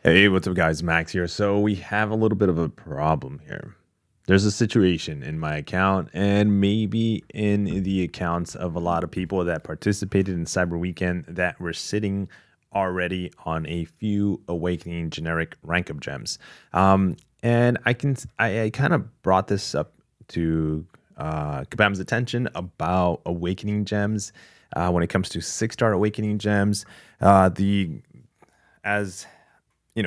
Hey, what's up, guys? Max here. So, we have a little bit of a problem here. There's a situation in my account, and maybe in the accounts of a lot of people that participated in Cyber Weekend that were sitting already on a few awakening generic rank up gems. And I kind of brought this up to Kabam's attention about awakening gems when it comes to 6-star awakening gems. The as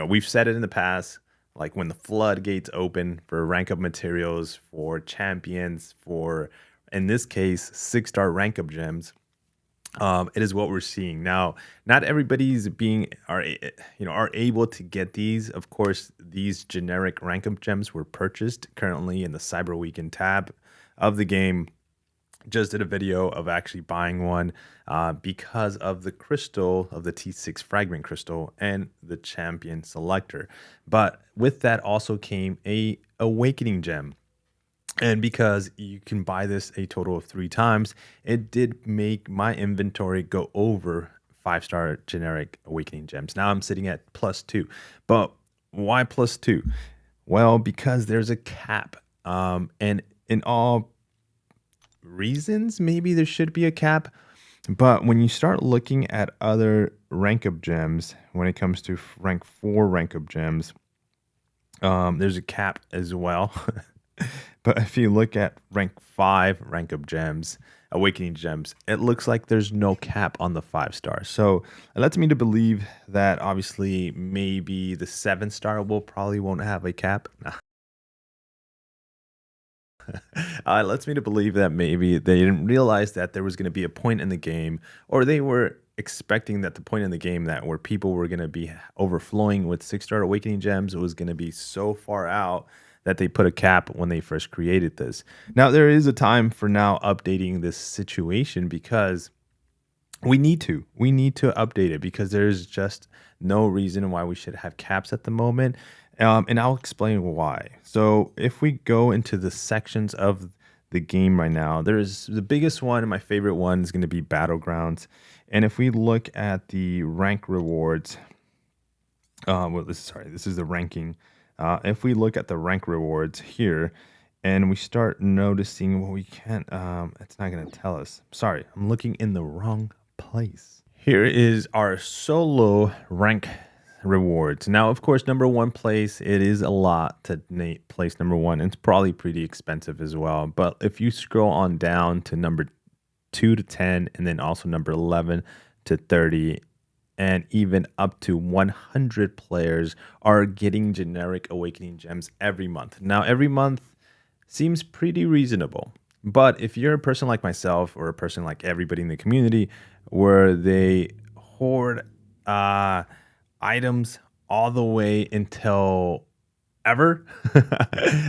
we've said it in the past, like when the floodgates open for rank up materials, for champions, for in this case, 6-star rank up gems. It is what we're seeing now. Not everybody's being are able to get these. Of course, these generic rank up gems were purchased currently in the Cyber Weekend tab of the game. Just did a video of actually buying one because of the crystal of the T6 fragment crystal and the champion selector. But with that also came a awakening gem. And because you can buy this a total of 3 times, it did make my inventory go over 5-star generic awakening gems. Now I'm sitting at +2. But why +2? Well, because there's a cap. And in all reasons, maybe there should be a cap. But when you start looking at other rank up gems, when it comes to rank 4 rank up gems, there's a cap as well. But if you look at rank 5 rank up gems, awakening gems, it looks like there's no cap on the 5-star. So it lets me to believe that obviously maybe the 7-star will probably won't have a cap. It lets me to believe that maybe they didn't realize that there was going to be a point in the game, or they were expecting that the point in the game that where people were going to be overflowing with 6-star awakening gems was going to be so far out that they put a cap when they first created this. Now there is a time for now updating this situation because we need to update it because there's just no reason why we should have caps at the moment. And I'll explain why. So if we go into the sections of the game right now, there's the biggest one and my favorite one is going to be Battlegrounds. And if we look at the rank rewards, this is the ranking. If we look at the rank rewards here, and we start noticing, well, we can't. It's not going to tell us. Sorry, I'm looking in the wrong place. Here is our solo rank rewards. Now, of course, number one place, it is a lot to place number one. It's probably pretty expensive as well. But if you scroll on down to number 2 to 10, and then also number 11 to 30, and even up to 100 players are getting generic awakening gems every month. Now, every month seems pretty reasonable. But if you're a person like myself or a person like everybody in the community where they hoard items all the way until ever,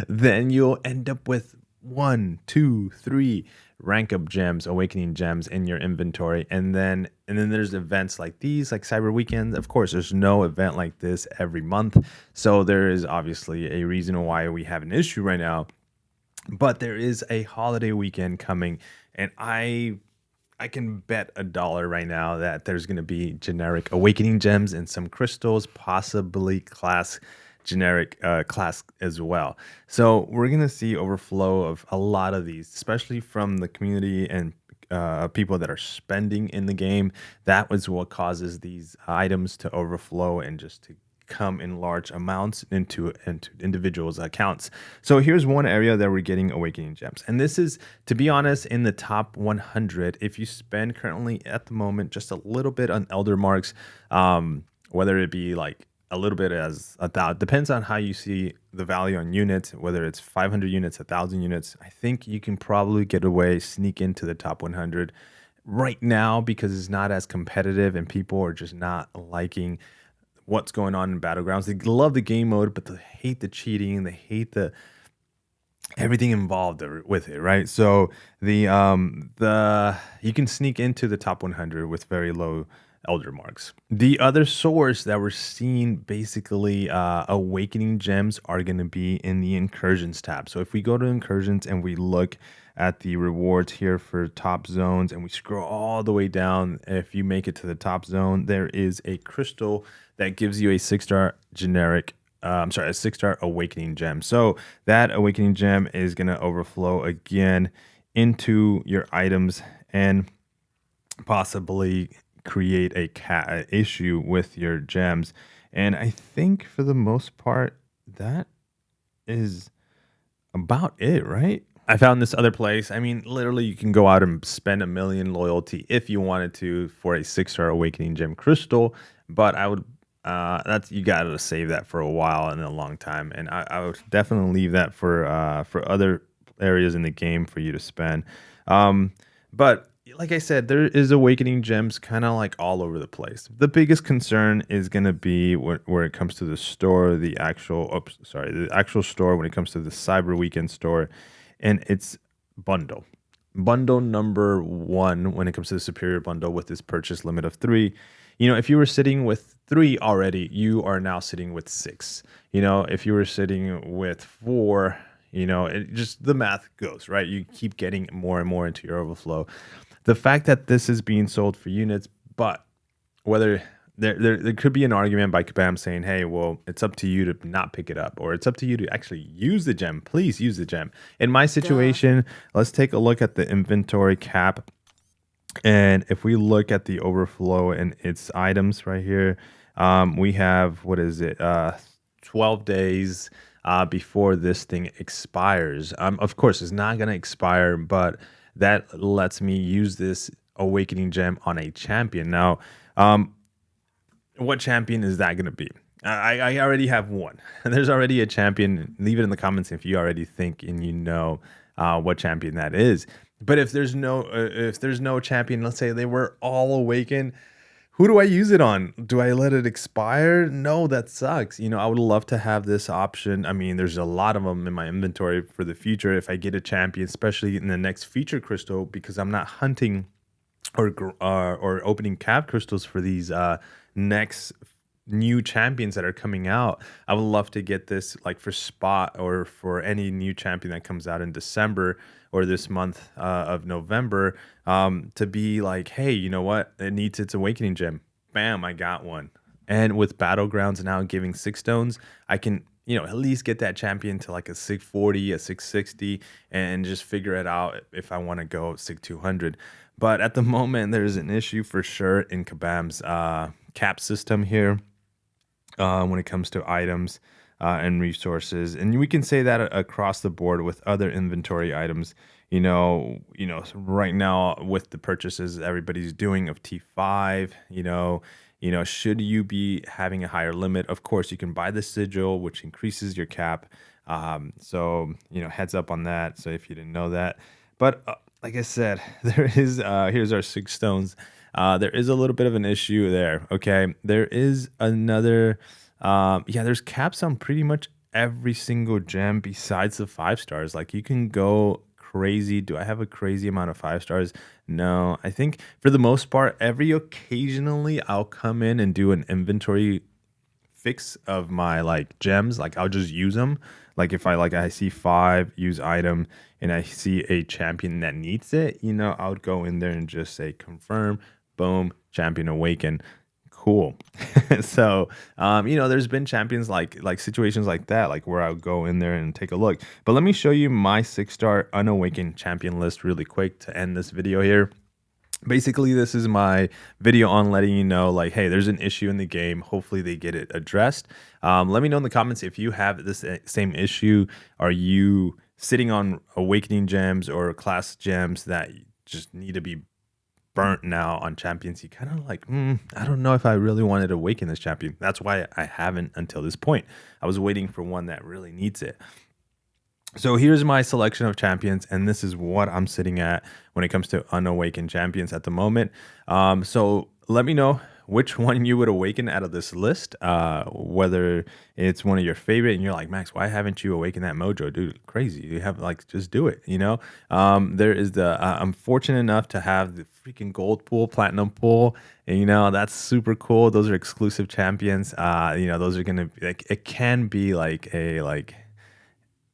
then you'll end up with 1, 2, 3 rank up gems, awakening gems in your inventory. And then there's events like these, like Cyber Weekend. Of course, there's no event like this every month. So there is obviously a reason why we have an issue right now. But there is a holiday weekend coming, and I can bet $1 right now that there's going to be generic awakening gems and some crystals, possibly class generic class as well. So we're going to see overflow of a lot of these, especially from the community and people that are spending in the game. That was what causes these items to overflow and just to come in large amounts into individuals' accounts. So here's one area that we're getting awakening gems. And this is, to be honest, in the top 100. If you spend currently at the moment just a little bit on elder marks, whether it be like a little bit as a thousand, depends on how you see the value on units, whether it's 500 units, 1,000 units. I think you can probably get away, sneak into the top 100 right now because it's not as competitive and people are just not liking what's going on in Battlegrounds. They love the game mode, but they hate the cheating. They hate the everything involved with it, right? So the you can sneak into the top 100 with very low elder marks. The other source that we're seeing basically awakening gems are going to be in the incursions tab. So if we go to incursions and we look at the rewards here for top zones and we scroll all the way down, if you make it to the top zone, there is a crystal that gives you a 6-star generic a 6-star awakening gem. So that awakening gem is going to overflow again into your items and possibly create a issue with your gems. And I think for the most part, that is about it, right? I found this other place. I mean, literally, you can go out and spend 1 million loyalty if you wanted to for a 6-star awakening gem crystal. But I would, that's you got to save that for a while and a long time. And I would definitely leave that for other areas in the game for you to spend. But like I said, there is awakening gems kind of like all over the place. The biggest concern is going to be where it comes to the store, the actual store when it comes to the Cyber Weekend store, and it's bundle. Bundle number one when it comes to the superior bundle with this purchase limit of 3. If you were sitting with 3 already, you are now sitting with 6. If you were sitting with 4, it just the math goes, right? You keep getting more and more into your overflow. The fact that this is being sold for units, but whether there could be an argument by Kabam saying, hey, well, it's up to you to not pick it up, or it's up to you to actually use the gem. Please use the gem. In my situation, let's take a look at the inventory cap. And if we look at the overflow and its items right here, we have, 12 days before this thing expires. Of course, it's not going to expire, but that lets me use this awakening gem on a champion. Now, what champion is that going to be? I already have one. There's already a champion. Leave it in the comments if you already think and what champion that is. But if there's no champion, let's say they were all awakened, who do I use it on? Do I let it expire? No, that sucks. I would love to have this option. I mean, there's a lot of them in my inventory for the future if I get a champion, especially in the next feature crystal, because I'm not hunting or opening cap crystals for these next new champions that are coming out. I would love to get this like for spot or for any new champion that comes out in December or this month of November, to be like, hey, you know what? It needs its awakening gem. Bam, I got one. And with Battlegrounds now giving 6 stones, I can, at least get that champion to like a 640, a 660, and just figure it out if I want to go 6200. But at the moment, there's an issue for sure in Kabam's cap system here when it comes to items and resources. And we can say that across the board with other inventory items. Right now with the purchases everybody's doing of T5, should you be having a higher limit? Of course, you can buy the sigil, which increases your cap. So heads up on that. So if you didn't know that, but like I said, there is here's our 6 stones. There is a little bit of an issue there. Okay, there is another. There's caps on pretty much every single gem besides the 5 stars. Like you can go crazy. Do I have a crazy amount of 5 stars? No, I think for the most part, occasionally I'll come in and do an inventory fix of my like gems. Like I'll just use them. Like if I see 5 use item and I see a champion that needs it, I would go in there and just say confirm, boom, champion awaken. Cool. So, there's been champions like situations like that, like where I'll go in there and take a look. But let me show you my 6-star unawakened champion list really quick to end this video here. Basically, this is my video on letting you know, like, hey, there's an issue in the game. Hopefully they get it addressed. Let me know in the comments if you have this same issue. Are you sitting on awakening gems or class gems that just need to be burnt now on champions? You kind of like, I don't know if I really wanted to awaken this champion. That's why I haven't until this point. I was waiting for one that really needs it. So here's my selection of champions, and this is what I'm sitting at when it comes to unawakened champions at the moment. So let me know which one you would awaken out of this list. Whether it's one of your favorite, and you're like, Max, why haven't you awakened that mojo, dude? Crazy. You have like just do it. There is the I'm fortunate enough to have the freaking gold pool, platinum pool, and that's super cool. Those are exclusive champions. Those are gonna be like it can be like a like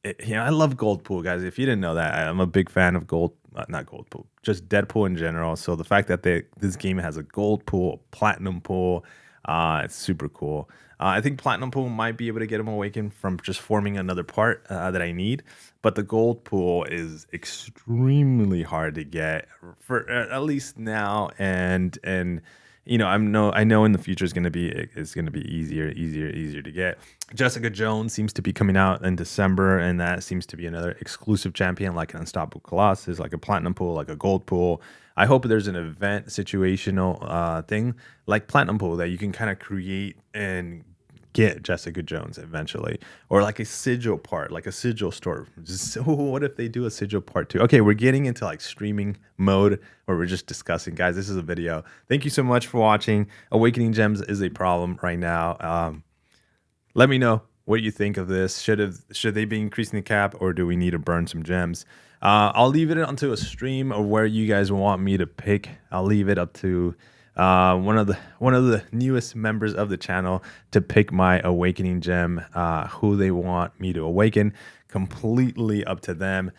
I love gold pool, guys. If you didn't know that, I'm a big fan of gold, not gold pool, just Deadpool in general. So the fact that this game has a gold pool, platinum pool, it's super cool. I think platinum pool might be able to get him awakened from just forming another part that I need, but the gold pool is extremely hard to get for at least now, and I know in the future it's gonna be easier to get. Jessica Jones seems to be coming out in December, and that seems to be another exclusive champion, like an Unstoppable Colossus, like a Platinum Pool, like a Gold Pool. I hope there's an event situational thing like Platinum Pool that you can kind of create and get Jessica Jones eventually, or like a sigil part, like a sigil store. So what if they do a sigil part 2? Okay, we're getting into like streaming mode where we're just discussing, guys. This is a video. Thank you so much for watching. Awakening gems is a problem right now. Let me know what you think of this. Should they be increasing the cap, or do we need to burn some gems? I'll leave it onto a stream of where you guys want me to pick. I'll leave it up to one of the newest members of the channel to pick my awakening gem, who they want me to awaken. Completely up to them.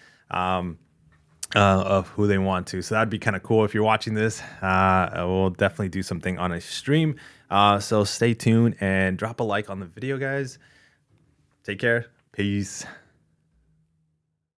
Of who they want to. So that'd be kind of cool. If you're watching this, we'll definitely do something on a stream. So stay tuned and drop a like on the video, guys. Take care. Peace.